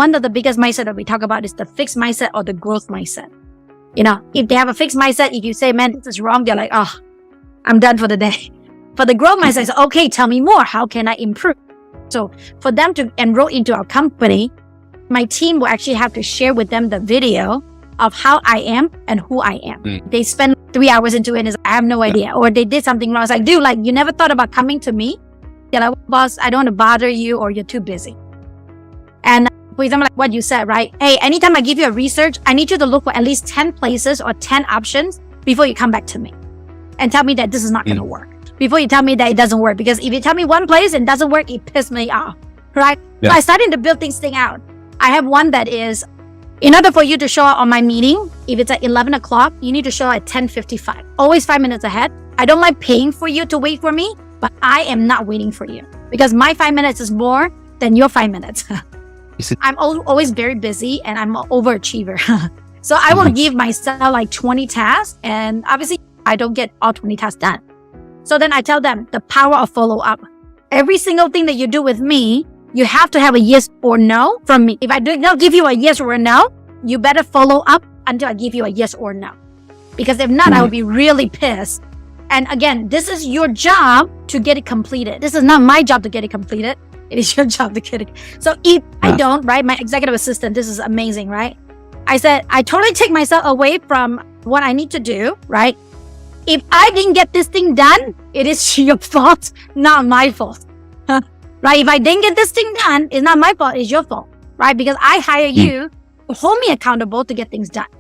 one of the biggest mindset that we talk about is the fixed mindset or the growth mindset. You know, if they have a fixed mindset, if you say, man, this is wrong, they're like, oh, I'm done for the day. For the growth mindset, it's okay, tell me more. How can I improve? So for them to enroll into our company, my team will actually have to share with them the video of how I am and who I am. They spend 3 hours into it and I have no idea. Or they did something wrong. It's like, dude, like, you never thought about coming to me? They're like, boss, I don't want to bother you or you're too busy. And for example, like what you said, right? Hey, anytime I give you a research, I need you to look for at least 10 places or 10 options before you come back to me and tell me that this is not going to work. Before you tell me that it doesn't work. Because if you tell me one place and it doesn't work, it pisses me off, right? So I started to build this thing out. I have one that is, in order for you to show up on my meeting, if it's at 11 o'clock, you need to show up at 10:55. Always 5 minutes ahead. I don't like paying for you to wait for me, but I am not waiting for you. Because my 5 minutes is more than your 5 minutes. I'm always very busy and I'm an overachiever. So I will give myself like 20 tasks and obviously I don't get all 20 tasks done. So then I tell them the power of follow-up. Every single thing that you do with me, you have to have a yes or no from me. If I don't give you a yes or a no, you better follow up until I give you a yes or no. Because if not, I will be really pissed. And again, this is your job to get it completed. This is not my job to get it completed. It is your job to get it. So if I don't, right, my executive assistant, this is amazing, right? I said, I totally take myself away from what I need to do, right? If I didn't get this thing done, it is your fault, not my fault. Right? If I didn't get this thing done, it's not my fault, it's your fault. Right? Because I hire you to hold me accountable to get things done.